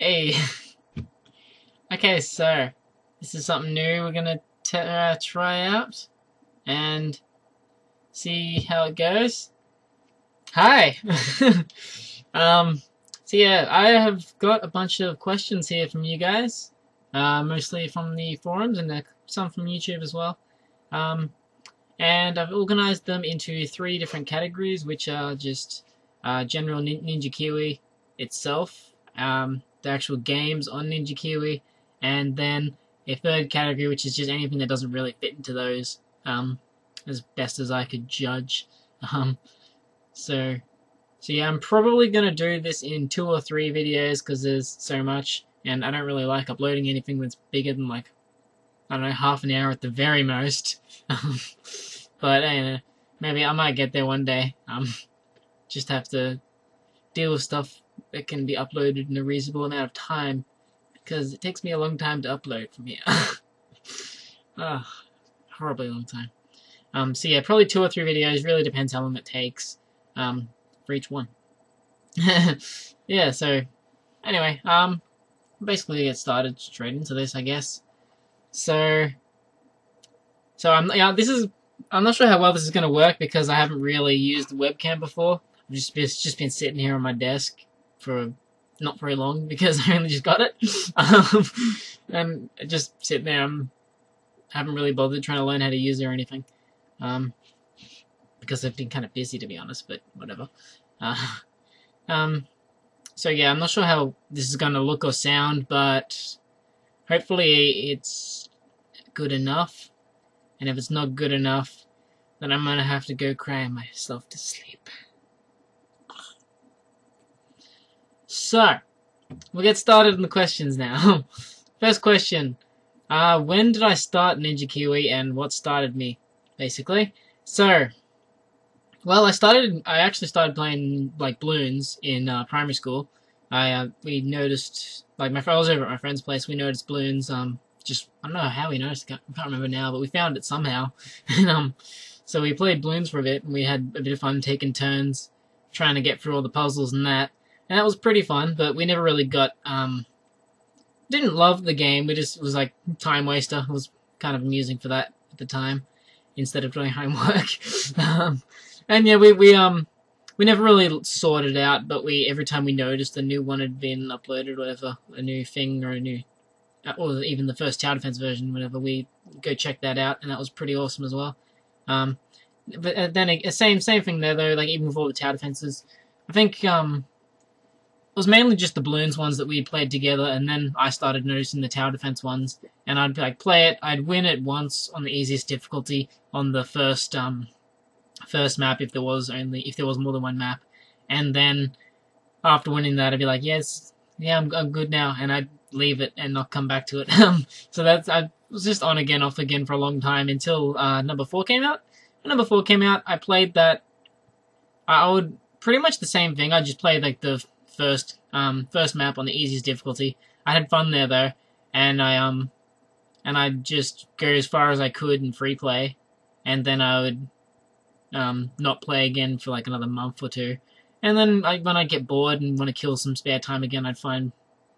Hey, okay, so this is something new we're gonna try out and see how it goes. Hi! um, so yeah, I have got a bunch of questions here from you guys, mostly from the forums and some from YouTube as well. Um, and I've organized them into three different categories, which are just general Ninja Kiwi itself, the actual games on Ninja Kiwi, and then a third category, which is just anything that doesn't really fit into those, as best as I could judge. Um, so, so yeah, I'm probably gonna do this in 2 or 3 videos because there's so much, and I don't really like uploading anything that's bigger than like, I don't know, half an hour at the very most. But maybe I might get there one day. Just have to deal with stuff that can be uploaded in a reasonable amount of time, because it takes me a long time to upload from here. Horribly long time. So yeah, probably 2 or 3 videos. Really depends how long it takes for each one. Yeah. So anyway, basically get started straight into this, I guess. So I'm not sure how well this is going to work because I haven't really used the webcam before. I've just been sitting here on my desk for not very long because I only just got it. And just sitting there, haven't really bothered trying to learn how to use it or anything. Because I've been kind of busy, to be honest, but whatever. So yeah, I'm not sure how this is going to look or sound, but hopefully it's good enough. And if it's not good enough, then I'm gonna have to go cry myself to sleep. So, we'll get started on the questions now. First question. When did I start Ninja Kiwi and what started me, basically? So, well, I actually started playing, like, balloons in primary school. We noticed, like, I was over at my friend's place, we noticed balloons, I don't know how we noticed it, I can't remember now, but we found it somehow. And so we played balloons for a bit, and we had a bit of fun taking turns trying to get through all the puzzles and that. And that was pretty fun, but we never really got, didn't love the game, it was like time waster. It was kind of amusing for that at the time, instead of doing homework. And yeah, we never really sorted it out, but every time we noticed a new one had been uploaded, or whatever, a new thing, or a new, or even the first tower defense version, whenever we go check that out, and that was pretty awesome as well. But then same thing there though. Like even with all the tower defenses, I think it was mainly just the balloons ones that we played together, and then I started noticing the tower defense ones, and I'd like play it. I'd win it once on the easiest difficulty on the first map if there was more than one map, and then after winning that, I'd be like, yes, yeah, I'm good now, and I'd leave it and not come back to it. So I was just on again, off again for a long time until number 4 came out. When number 4 came out, I played that. I would pretty much the same thing. I just played like the first map on the easiest difficulty. I had fun there though, and I'd just go as far as I could in free play, and then I would not play again for like another month or 2. And then when I get bored and want to kill some spare time again, I'd find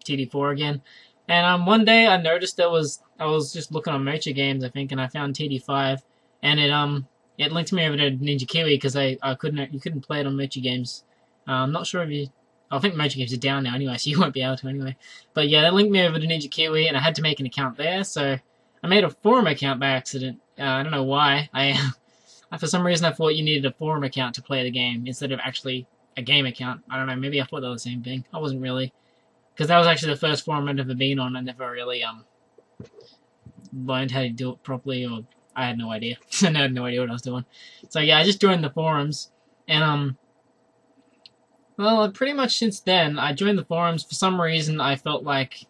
TD4 again. And one day I noticed I was just looking on Mocha Games, I think, and I found TD5, and it linked me over to Ninja Kiwi because you couldn't play it on Mocha Games. I'm not sure if I think Mocha Games are down now anyway, so you won't be able to anyway. But yeah, that linked me over to Ninja Kiwi, and I had to make an account there, so I made a forum account by accident. I don't know why. For some reason I thought you needed a forum account to play the game instead of actually a game account. I don't know, maybe I thought they were the same thing. I wasn't really, because that was actually the first forum I'd ever been on. I never really learned how to do it properly, or I had no idea. I had no idea what I was doing. So yeah, I just joined the forums, and well, pretty much since then I joined the forums. For some reason I felt like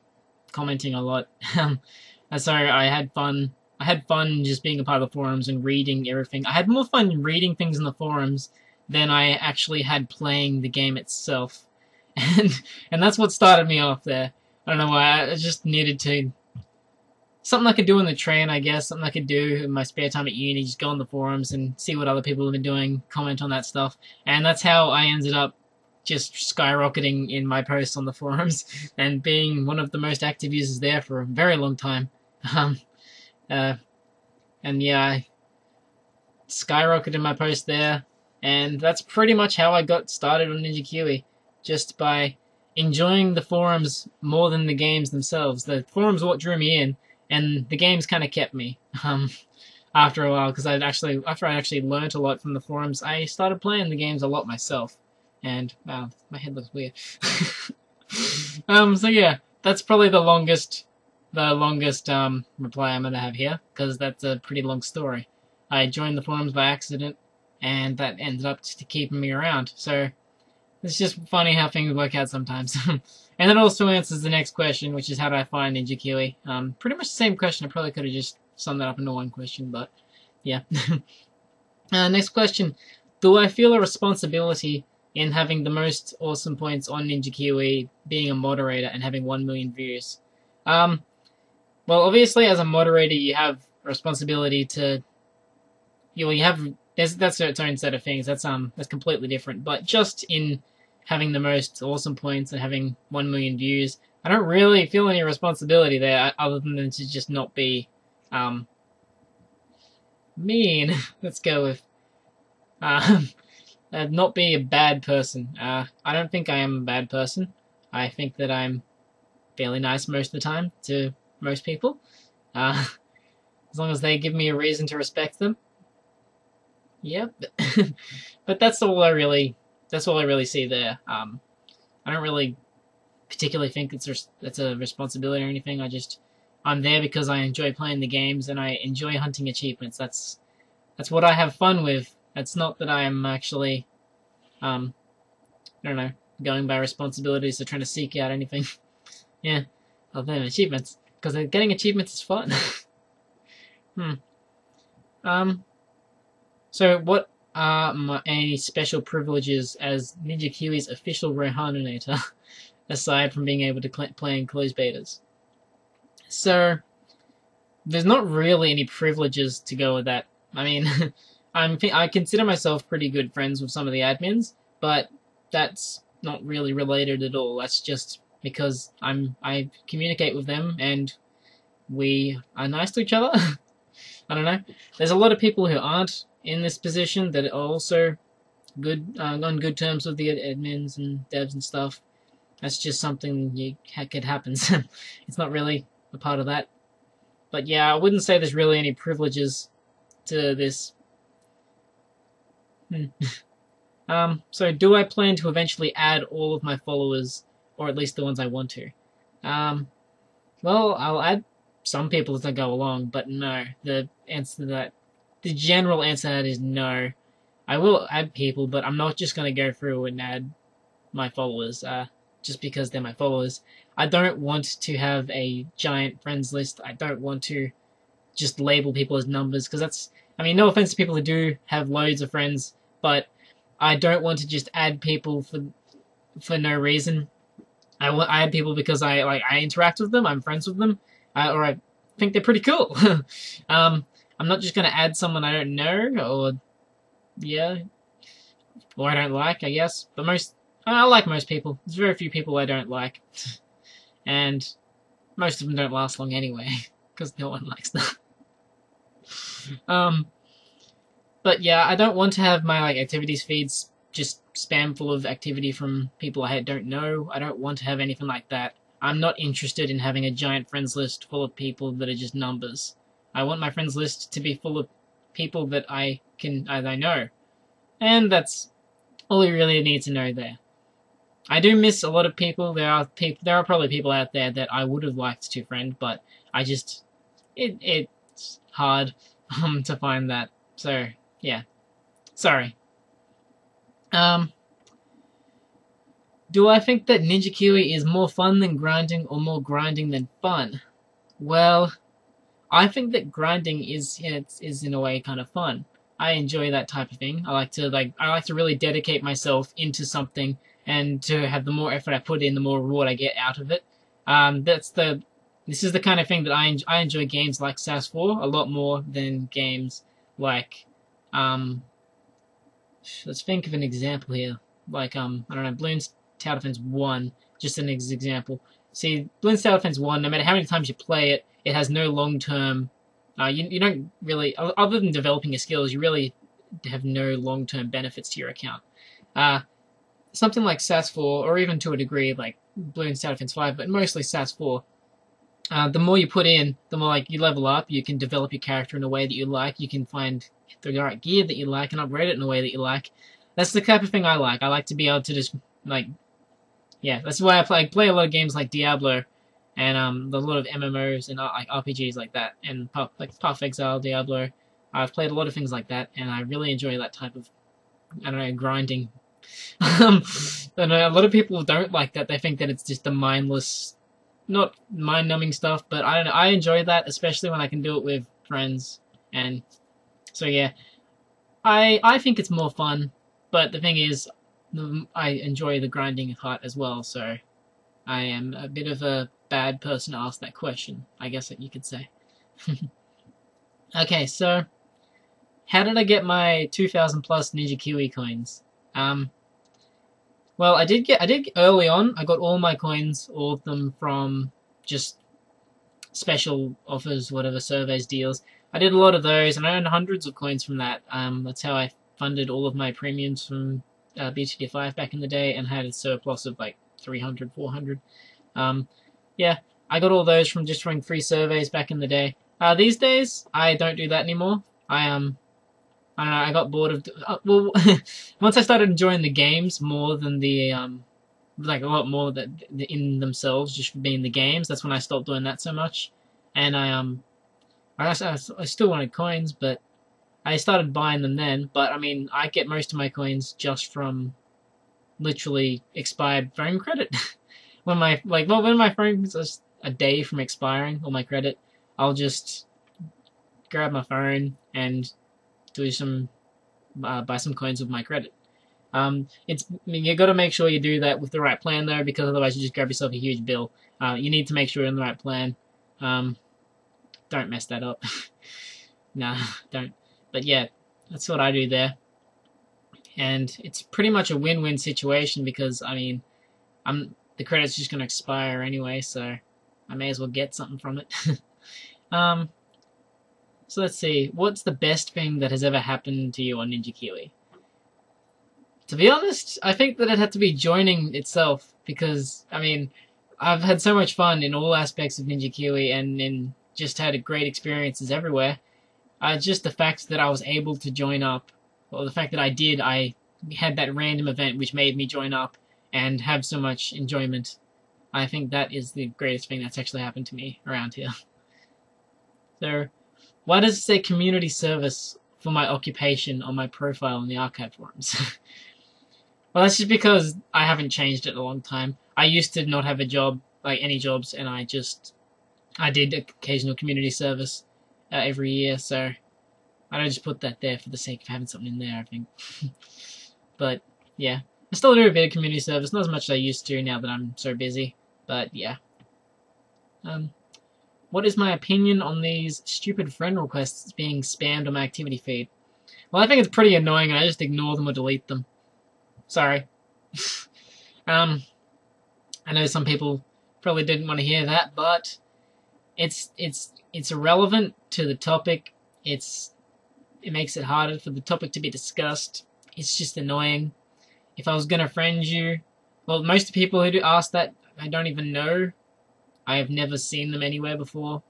commenting a lot. And so I had fun. I had fun just being a part of the forums and reading everything. I had more fun reading things in the forums than I actually had playing the game itself. And that's what started me off there. I don't know why, I just needed to... Something I could do on the train, I guess. Something I could do in my spare time at uni. Just go on the forums and see what other people have been doing, comment on that stuff. And that's how I ended up just skyrocketing in my posts on the forums and being one of the most active users there for a very long time. Um, and yeah, I skyrocketed my post there, and that's pretty much how I got started on Ninja Kiwi, just by enjoying the forums more than the games themselves. The forums what drew me in, and the games kind of kept me. After a while, because after I actually learnt a lot from the forums, I started playing the games a lot myself. And wow, my head looks weird. So yeah, that's probably the longest reply I'm gonna have here, because that's a pretty long story. I joined the forums by accident, and that ended up just keeping me around. So it's just funny how things work out sometimes. And that also answers the next question, which is how do I find Ninja Kiwi? Pretty much the same question. I probably could have just summed that up into one question, but yeah. Next question. Do I feel a responsibility in having the most awesome points on Ninja Kiwi, being a moderator, and having 1 million views? Well, obviously, as a moderator, you have a responsibility to... that's its own set of things. That's completely different. But just in having the most awesome points and having 1 million views, I don't really feel any responsibility there, other than to just not be mean. Let's go with not be a bad person. I don't think I am a bad person. I think that I'm fairly nice most of the time to most people, as long as they give me a reason to respect them. Yep. But that's all I really see there. I don't really particularly think that's a responsibility or anything. I'm there because I enjoy playing the games and I enjoy hunting achievements. That's what I have fun with. It's not that I am actually, I don't know, going by responsibilities or trying to seek out anything. Yeah, other than achievements, because getting achievements is fun. So what are any special privileges as Ninja Kiwi's official Rohanator, aside from being able to play in closed betas? So, there's not really any privileges to go with that. I mean, I consider myself pretty good friends with some of the admins, but that's not really related at all. That's just because I communicate with them and we are nice to each other. I don't know. There's a lot of people who aren't in this position that are also good on good terms with the admins and devs and stuff. That's just something it happens. It's not really a part of that. But yeah, I wouldn't say there's really any privileges to this. So do I plan to eventually add all of my followers, or at least the ones I want to? Well, I'll add some people as I go along, but no. The general answer to that is no. I will add people, but I'm not just going to go through and add my followers, just because they're my followers. I don't want to have a giant friends list. I don't want to just label people as numbers, because that's... I mean, no offense to people who do have loads of friends, but I don't want to just add people for no reason. I add people because I interact with them, I'm friends with them, or I think they're pretty cool. I'm not just going to add someone I don't know, or I don't like, I guess. But I like most people. There's very few people I don't like. And most of them don't last long anyway, because no one likes them. But yeah, I don't want to have my activities feeds just spam full of activity from people I don't know. I don't want to have anything like that. I'm not interested in having a giant friends list full of people that are just numbers. I want my friends list to be full of people that I know. And that's all you really need to know there. I do miss a lot of people. There are probably people out there that I would have liked to friend, but it's hard to find that. So yeah, sorry. Do I think that Ninja Kiwi is more fun than grinding, or more grinding than fun? Well, I think that grinding is in a way kind of fun. I enjoy that type of thing. I like to really dedicate myself into something, and to have the more effort I put in, the more reward I get out of it. This is the kind of thing that I enjoy games like SAS 4 a lot more than games like let's think of an example here. like I don't know, Bloons Tower Defense 1, just an example. See, Bloons Tower Defense 1, no matter how many times you play it, it has no long-term, you don't really, other than developing your skills, you really have no long-term benefits to your account. Something like SAS 4, or even to a degree like Bloons Tower Defense 5, but mostly SAS 4, the more you put in, the more like you level up, you can develop your character in a way that you like, you can find the right gear that you like and upgrade it in a way that you like. That's the type of thing I like. I like to be able to just, like, yeah, that's why I play a lot of games like Diablo, and a lot of MMOs and like RPGs like that, and like Path of Exile, Diablo. I've played a lot of things like that, and I really enjoy that type of, I don't know, grinding. I know a lot of people don't like that. They think that it's just the mindless, not mind-numbing stuff, but I don't know. I enjoy that, especially when I can do it with friends, and so yeah, I think it's more fun. But the thing is, I enjoy the grinding part as well, so I am a bit of a bad person to ask that question, I guess that you could say. Okay, so how did I get my 2,000 plus Ninja Kiwi coins? Well, I did early on. I got all my coins, all of them from just special offers, whatever, surveys, deals. I did a lot of those, and I earned hundreds of coins from that. That's how I funded all of my premiums from BTD 5 back in the day, and had a surplus of like 300, 400. Yeah, I got all those from just running free surveys back in the day. These days, I don't do that anymore. I don't know, I got bored of... well, once I started enjoying the games more than the... like a lot more that in themselves, just being the games, that's when I stopped doing that so much. And I still wanted coins, but I started buying them then. But I mean, I get most of my coins just from literally expired phone credit. When my phone is a day from expiring, or my credit, I'll just grab my phone and do some buy some coins with my credit. You got to make sure you do that with the right plan though, because otherwise you just grab yourself a huge bill. You need to make sure you're in the right plan. Don't mess that up. Nah, don't. But yeah, that's what I do there. And it's pretty much a win-win situation, because I mean, the credit's just going to expire anyway, so I may as well get something from it. So let's see, what's the best thing that has ever happened to you on Ninja Kiwi? To be honest, I think that it had to be joining itself, because, I mean, I've had so much fun in all aspects of Ninja Kiwi, and just had great experiences everywhere. Just the fact that I was able to join up, or the fact that I had that random event which made me join up and have so much enjoyment. I think that is the greatest thing that's actually happened to me around here. So, why does it say community service for my occupation on my profile in the archive forums? Well, that's just because I haven't changed it in a long time. I used to not have a job, like any jobs, and I did occasional community service every year, so I don't just put that there for the sake of having something in there, I think. But, yeah. I still do a bit of community service, not as much as I used to now that I'm so busy, but yeah. What is my opinion on these stupid friend requests being spammed on my activity feed? Well, I think it's pretty annoying, and I just ignore them or delete them. Sorry. I know some people probably didn't want to hear that, but it's irrelevant to the topic. It makes it harder for the topic to be discussed. It's just annoying. If I was gonna friend you, well, most of the people who do ask that, I don't even know. I have never seen them anywhere before.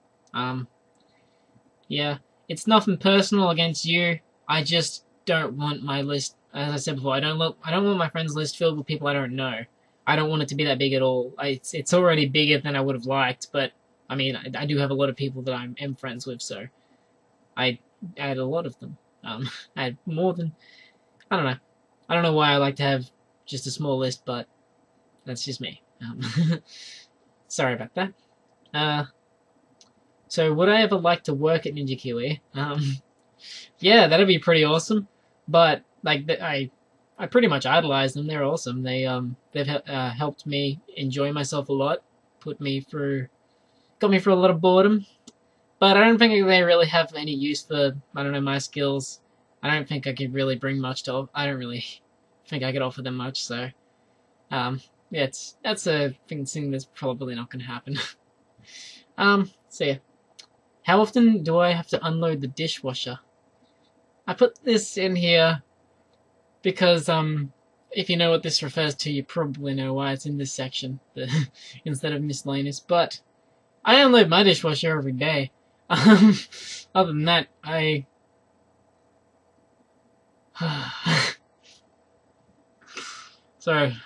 Yeah, it's nothing personal against you. I just don't want my list. As I said before, I don't want my friends list filled with people I don't know. I don't want it to be that big at all. It's already bigger than I would have liked, but I mean, I do have a lot of people that I am friends with, so I add a lot of them. I had more than, I don't know. I don't know why I like to have just a small list, but that's just me. Sorry about that. So would I ever like to work at Ninja Kiwi? Yeah, that'd be pretty awesome. But like, I pretty much idolize them. They're awesome. They've helped me enjoy myself a lot. Got me through a lot of boredom. But I don't think they really have any use for, I don't know, my skills. I don't think I could really bring much to. I don't really think I could offer them much. So, yeah, that's a thing that's probably not going to happen. So yeah. How often do I have to unload the dishwasher? I put this in here because, if you know what this refers to, you probably know why it's in this section instead of miscellaneous. But I unload my dishwasher every day. Other than that, Sorry.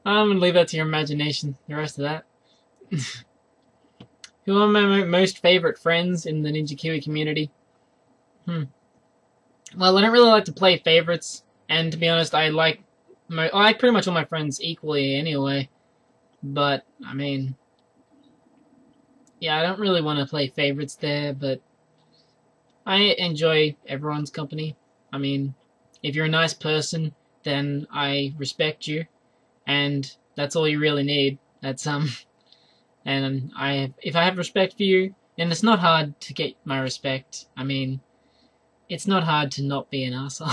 I'm gonna leave that to your imagination, the rest of that. Who are my most favorite friends in the Ninja Kiwi community? Well, I don't really like to play favorites, and to be honest, I like pretty much all my friends equally anyway. But I mean, yeah, I don't really want to play favorites there, but I enjoy everyone's company. I mean, if you're a nice person, then I respect you, and that's all you really need. That's and if I have respect for you, then it's not hard to get my respect. I mean, it's not hard to not be an asshole.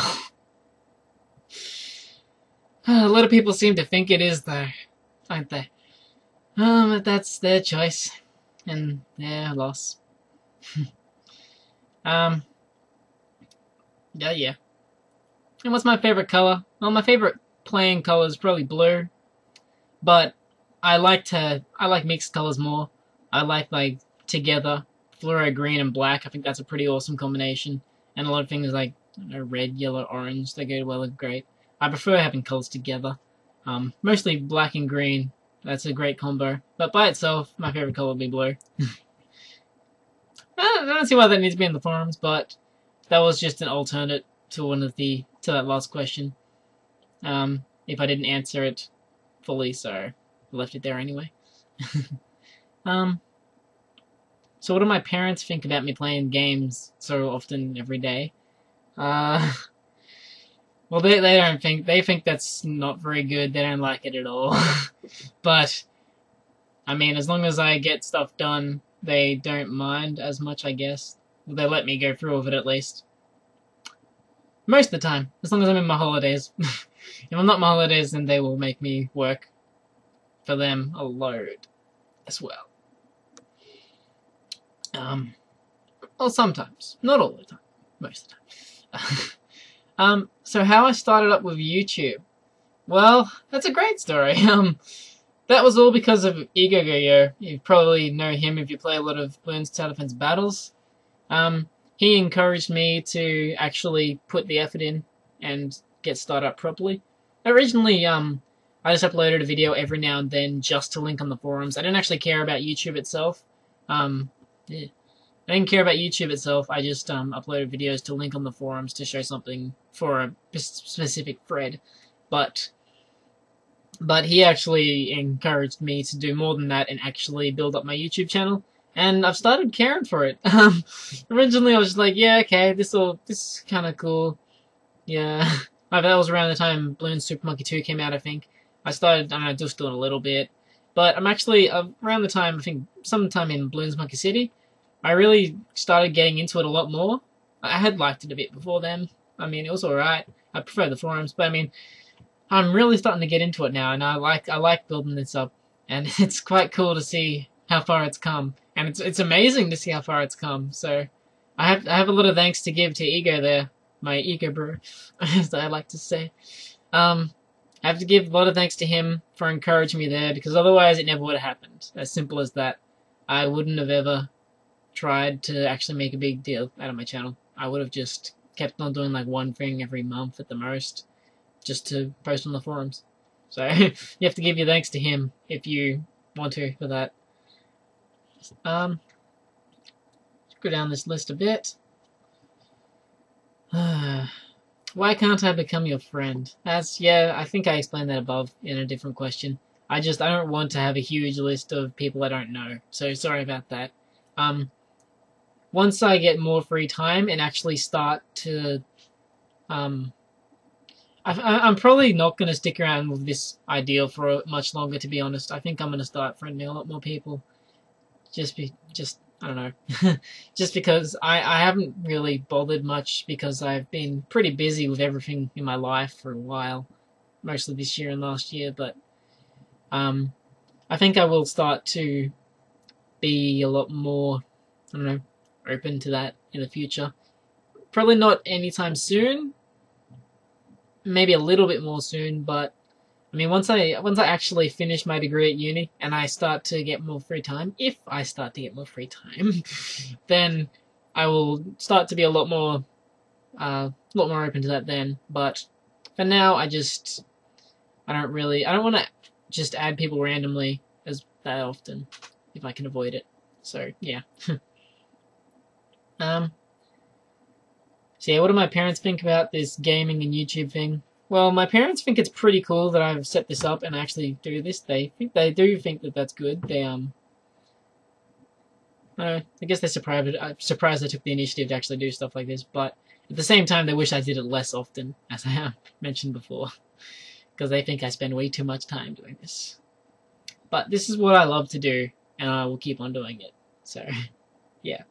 A lot of people seem to think it is, though, aren't they? But that's their choice and their loss. Yeah. And what's my favorite color? Well, my favorite playing color is probably blue, but I like mixed colors more. I like together fluoro green and black. I think that's a pretty awesome combination. And a lot of things like red, yellow, orange, they go well with great. I prefer having colors together. Mostly black and green. That's a great combo. But by itself, my favorite color would be blue. I don't see why that needs to be in the forums, but that was just an alternate to that last question. If I didn't answer it fully, so I left it there anyway. So what do my parents think about me playing games so often every day? Well, they don't think, they think that's not very good. They don't like it at all. But I mean, as long as I get stuff done, they don't mind as much, I guess. They let me go through with it at least. Most of the time, as long as I'm in my holidays. If I'm not in my holidays, then they will make me work for them a load as well. Well, sometimes. Not all the time. Most of the time. So how I started up with YouTube. Well, that's a great story. That was all because of Ego Yo. You probably know him if you play a lot of Bloons Tower Defense battles. He encouraged me to actually put the effort in and get started up properly. Originally, I just uploaded a video every now and then just to link on the forums. I didn't actually care about YouTube itself. Yeah. I didn't care about YouTube itself. I just uploaded videos to link on the forums to show something for a specific thread. But he actually encouraged me to do more than that and actually build up my YouTube channel. And I've started caring for it. Originally I was just like, yeah, okay, this is kind of cool. Yeah. That was around the time Bloons Super Monkey 2 came out, I think. I started, I don't know, just doing a little bit. But I'm actually, around the time, I think, sometime in Bloons Monkey City, I really started getting into it a lot more. I had liked it a bit before then. I mean, it was alright. I prefer the forums, but I mean, I'm really starting to get into it now, and I like building this up, and it's quite cool to see how far it's come, and it's amazing to see how far it's come. So I have a lot of thanks to give to Ego there, my Ego bro, as I like to say. I have to give a lot of thanks to him for encouraging me there, because otherwise it never would have happened. As simple as that. I wouldn't have ever tried to actually make a big deal out of my channel. I would have just kept on doing like one thing every month at the most, just to post on the forums. So you have to give your thanks to him if you want to for that. Let's go down this list a bit. Why can't I become your friend? Yeah, I think I explained that above in a different question. I don't want to have a huge list of people I don't know, so sorry about that. Once I get more free time and actually start to, I'm probably not going to stick around with this ideal for much longer, to be honest. I think I'm going to start friending a lot more people. Just I don't know. Just because I haven't really bothered much because I've been pretty busy with everything in my life for a while. Mostly this year and last year, but I think I will start to be a lot more, I don't know, open to that in the future. Probably not anytime soon. Maybe a little bit more soon, but I mean, once I actually finish my degree at uni and I start to get more free time, if I start to get more free time, then I will start to be a lot more open to that then. But for now, I don't want to just add people randomly as that often if I can avoid it. So yeah. So yeah, what do my parents think about this gaming and YouTube thing? Well, my parents think it's pretty cool that I've set this up and actually do this. They do think that that's good. I guess they're surprised I took the initiative to actually do stuff like this, but at the same time, they wish I did it less often, as I have mentioned before, because they think I spend way too much time doing this. But this is what I love to do, and I will keep on doing it. So, yeah.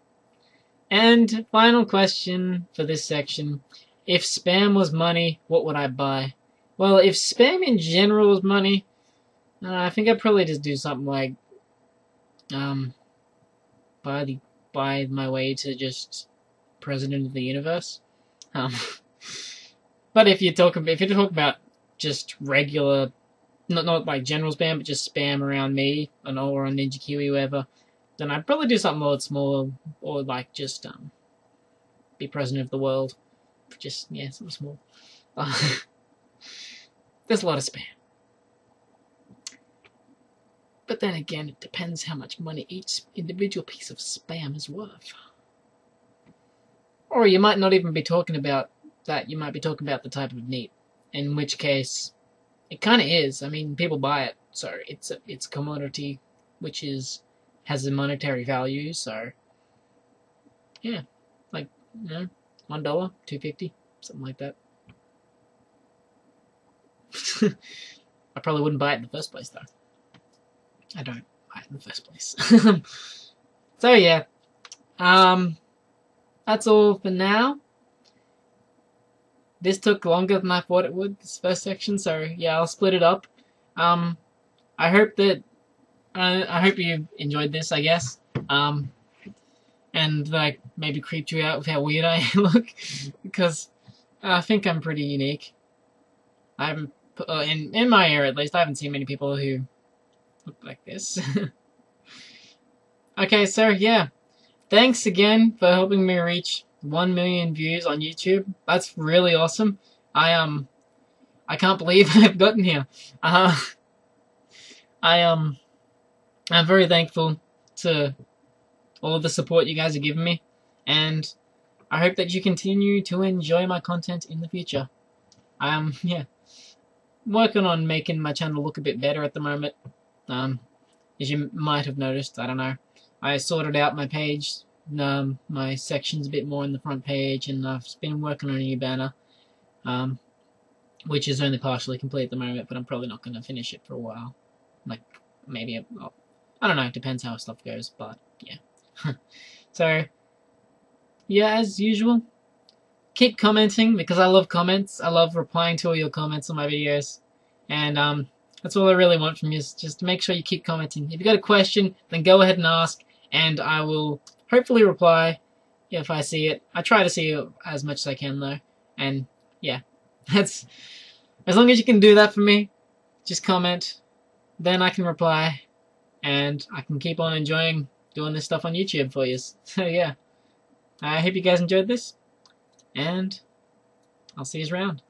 And final question for this section. If spam was money, what would I buy? Well, if spam in general was money, I think I'd probably just do something like buy my way to just president of the universe. But if you're talking about just regular, not like general spam, but just spam around me or on Ninja Kiwi, whatever, then I'd probably do something a lot smaller, or like just be president of the world. Just something small. There's a lot of spam. But then again, it depends how much money each individual piece of spam is worth. Or you might not even be talking about that. You might be talking about the type of meat, in which case, it kind of is. I mean, people buy it, so it's a commodity, which has a monetary value. So yeah, like $1, $2.50, something like that. I probably wouldn't buy it in the first place, though. I don't buy it in the first place. So yeah, that's all for now. This took longer than I thought it would, this first section, so yeah, I'll split it up. I hope you enjoyed this, I guess. And like maybe creeped you out with how weird I look, because I think I'm pretty unique. I haven't, in my area at least, I haven't seen many people who look like this. Okay, so yeah, thanks again for helping me reach 1 million views on YouTube. That's really awesome. I can't believe I've gotten here. I'm very thankful to all of the support you guys have given me, and I hope that you continue to enjoy my content in the future. Yeah, working on making my channel look a bit better at the moment. As you might have noticed, I don't know, I sorted out my page, my sections a bit more in the front page, and I've been working on a new banner, which is only partially complete at the moment, but I'm probably not going to finish it for a while. Like, maybe, I don't know, it depends how stuff goes, but yeah. So, yeah, as usual, keep commenting, because I love comments. I love replying to all your comments on my videos, and that's all I really want from you, is just make sure you keep commenting. If you got a question, then go ahead and ask, and I will hopefully reply if I see it. I try to see it as much as I can, though, and yeah, that's, as long as you can do that for me, just comment, then I can reply, and I can keep on enjoying doing this stuff on YouTube for you. So yeah, I hope you guys enjoyed this, and I'll see you around.